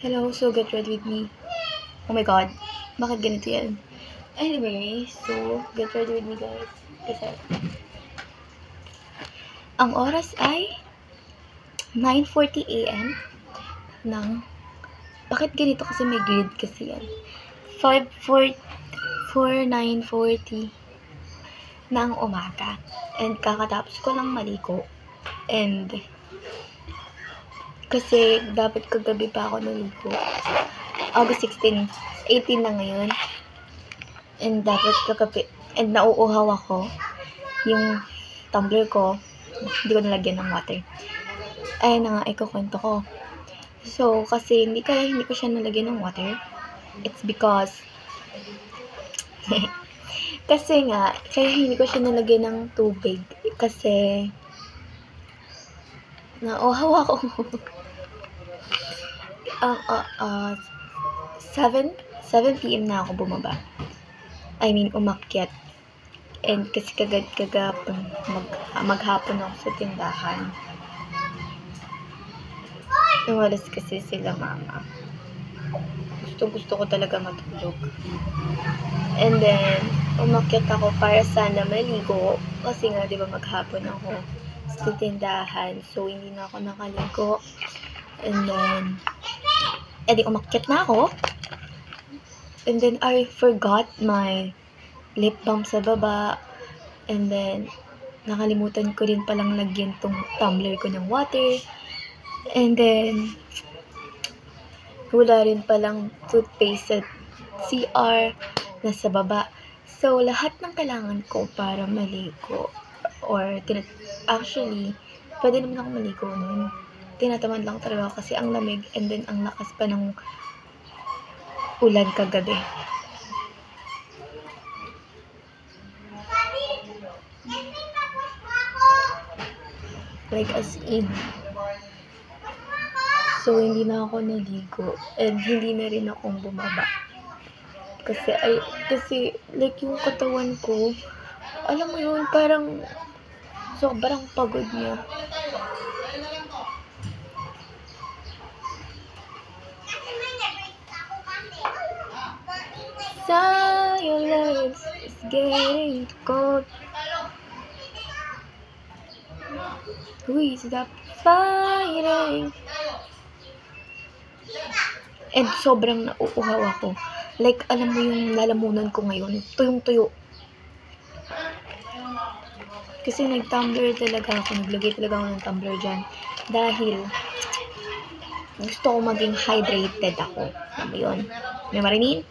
Hello, so get ready with me. Oh my god, bakit ganito yan? Anyway, so get ready with me guys. Kasi ang oras ay 9:40 AM ng bakit ganito kasi may grid kasi yan. 9:40 ng umaga. And kakatapos ko lang maligo. And kasi dapat kagabi pa ako naligo. August 16, 18 na ngayon. And dapat kagabi, and nauuhaw ako. Yung tumbler ko, hindi ko nalagyan ng water. Ayun na nga, ikukwento ko. So, kasi hindi ko siya nalagyan ng water. It's because kasi nga, kaya hindi ko siya nalagyan ng tubig. Kasi nauuhaw ako. 7 PM na ako bumaba. I mean, umakyat. And kasi kagapon maghapon ako sa tindahan. Nawalas kasi sila mama. Gusto ko talaga matulog. And then, umakyat ako para sana maligo. Kasi nga, di ba, maghapon ako sa tindahan. So, hindi na ako nakaligo. And then, edi umakyat na ako. And then, I forgot my lip balm sa baba. And then, nakalimutan ko rin palang lagyan tong tumbler ko ng water. And then, wala rin palang toothpaste sa CR nasa baba. So, lahat ng kailangan ko para maligo or actually, pwede naman ako maligo nun. Tinatamad lang talaga kasi ang lamig and then ang lakas pa ng ulan kagabi. Like as in. So, hindi na ako naligo and hindi na rin akong bumaba. Kasi like yung katawan ko, alam mo yun, parang sobrang pagod niya. Silence is getting cold. Who is that fighting? And sobrang nauuhaw ako. Like, alam mo yung lalamunan ko ngayon, tuyong-tuyo. Kasi nag-tumbler talaga ako, naglagay talaga ako ng tumbler dyan. Dahil, gusto ko maging hydrated ako. Alam mo yun? May marinig?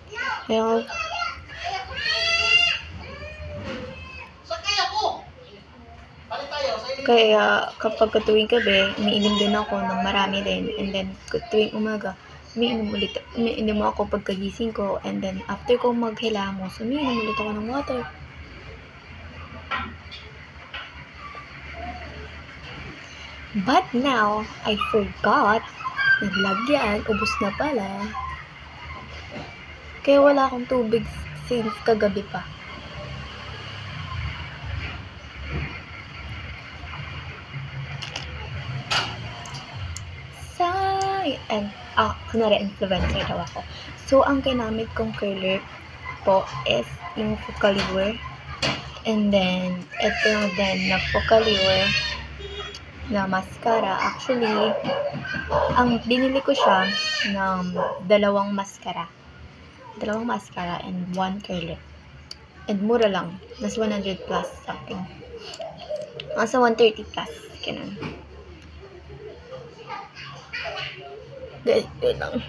Well, kaya kapag tuwing gabi, umiinom din ako ng marami din. And then, tuwing umaga, umiinom ako pagkagising ko. And then, after ko maghilamos, umiinom ulit ako ng water. But now, I forgot. Naglagyan, ubos na pala. Kaya wala akong tubig since kagabi pa. And kunwari influencer daw ako. So, ang kinamit kong curler po is yung Focallure. And then, ito din na Focallure na mascara. Actually, ang binili ko siya ng dalawang mascara and one curler. And mura lang. Nasa 100 plus something. Nasa 130 plus. Ganun. Ganito lang.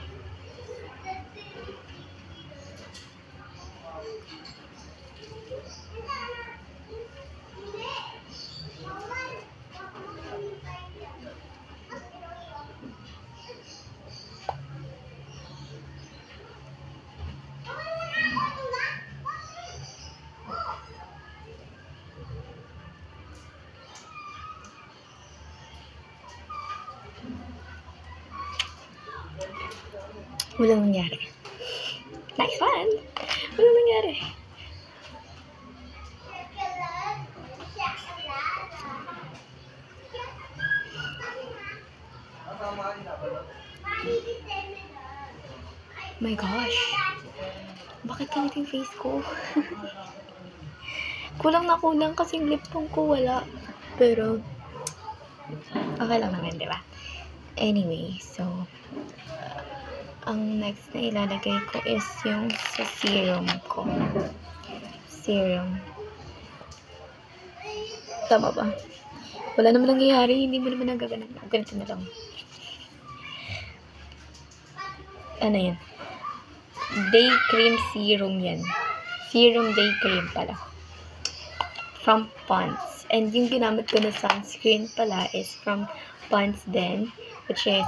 Walang nangyari. Nice one! Walang nangyari. My gosh. Bakit ganito yung face ko? Kulang na kulang kasi lip tone ko wala. Pero, okay lang naman, di ba? Anyway, so, ang next na ilalagay ko is yung sa serum ko. Serum. Tama ba? Wala naman nangyayari, hindi mo naman nagaganan. Ganito na lang. Ano yan? Day cream serum yan. Serum day cream pala. From Pond's. And yung ginamit ko na sunscreen pala is from Pond's din, which is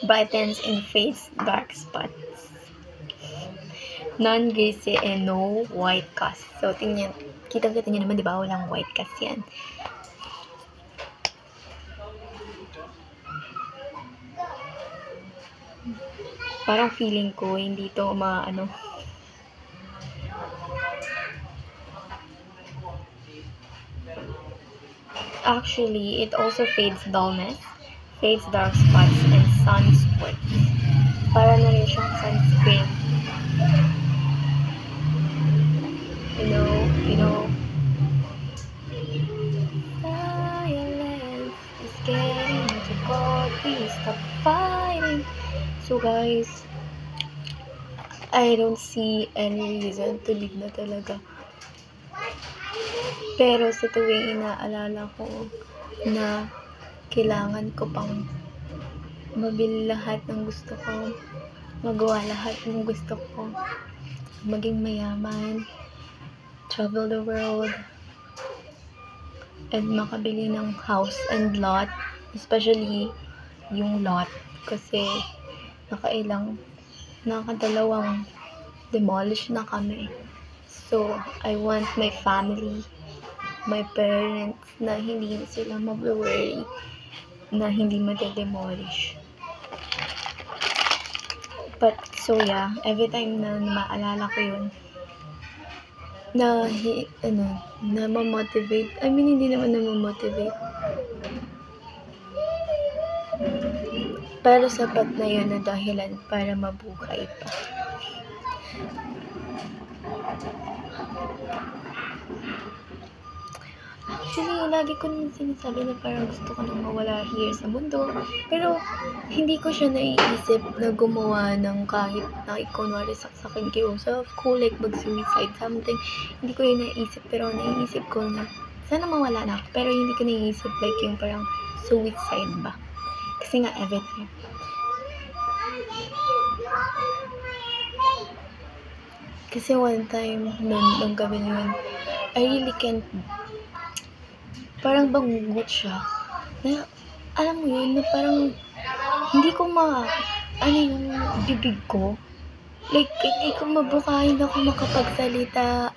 Brightens and Fades Dark Spots. Non-greasy and no white cast. So, tingnan, kitang-kita nyo naman, di ba? Walang white cast yan. Parang feeling ko, hindi to Actually, it also fades dullness, fades dark spots, and sunspots. Para na rin siyang sunscreen. You know. Violence is getting too cold. Please stop fighting. So guys, I don't see any reason to leave na talaga. Pero sa tuwing inaalala ko na kailangan ko pang mabili lahat ng gusto ko, magawa lahat ng gusto ko, maging mayaman, travel the world, and makabili ng house and lot, especially yung lot, kasi nakadalawang demolish na kami. So, I want my family, my parents, na hindi sila mag-worry na hindi ma-demolish. But, so yeah, every time na maalala ko yun, na ma-motivate. I mean, hindi naman na ma-motivate. Pero sapat na yun na dahilan para mabuhay pa. Actually, lagi ko naman sinasabi na parang gusto ko nang mawala here sa mundo. Pero, hindi ko siya naiisip na gumawa ng kahit na ikunwari saksakin kayo yourself ko, like mag-suicide something. Hindi ko yun naiisip, pero naiisip ko na sana mawala na ako. Pero hindi ko naiisip like yung parang suicide ba. Kasi nga every time. Kasi one time, nung gabi na yun, I really can't, parang bangungot siya. Na, alam mo yun, na parang, hindi ko yung bibig ko. Like, hindi ko mabukahin ako makapagsalita.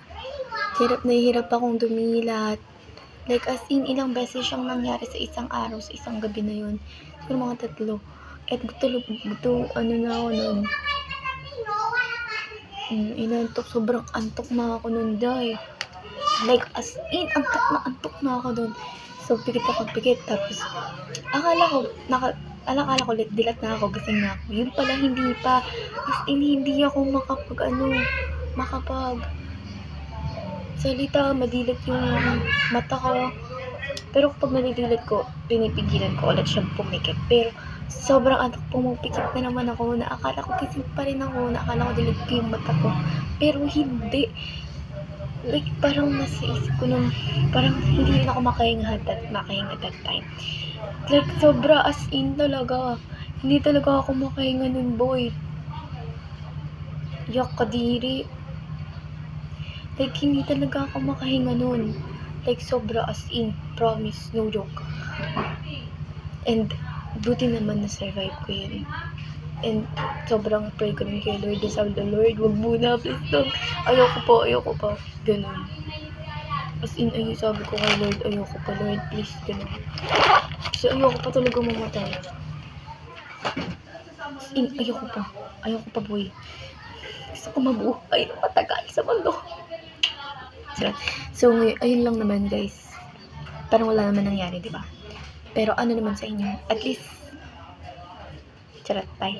Hirap na hirap akong dumilat. Like, as in, ilang beses siyang nangyari sa isang araw, sa isang gabi na yun. Siguro mga 3. At na ako nun. Inantok, sobrang antok na ako nun, day. Like, as in, antok na ako dun. So, pikit. Tapos, akala ko, dilat na ako, gising na ako. Yun pala, hindi pa. As in, hindi ako salita, madilat yung mata ko. Pero kapag nadidilat ko, pinipigilan ko ulit siyang pumikit. Pero, sobrang antok, pumipikit na naman ako. Naakala ko gising pa rin ako. Naakala ko dilat ko yung mata ko. Pero, hindi. Like, parang nasa isip ko nung, parang hindi rin ako makahinga that time. Like, sobra as in talaga. Hindi talaga ako makahinga nun, boy. Yak kadiri. Like, hindi talaga ako makahinga nun. Like, sobra as in. Promise, no joke. And, buti naman na-survive ko yun. And, sobrang pray ko rin kay Lord. Sabi the Lord, wag muna, please don't. Ayoko pa. Ganun. As in, sabi ko kay Lord, ayoko pa, Lord, please, ganun. Kasi ayoko pa talaga mamatay. As in, ayoko pa, boy. Gusto ko mabuhay ng matagal sa mundo. So, ayun lang naman, guys. Parang wala naman nangyari, diba? Pero ano naman sa inyo? At least, charot, bye.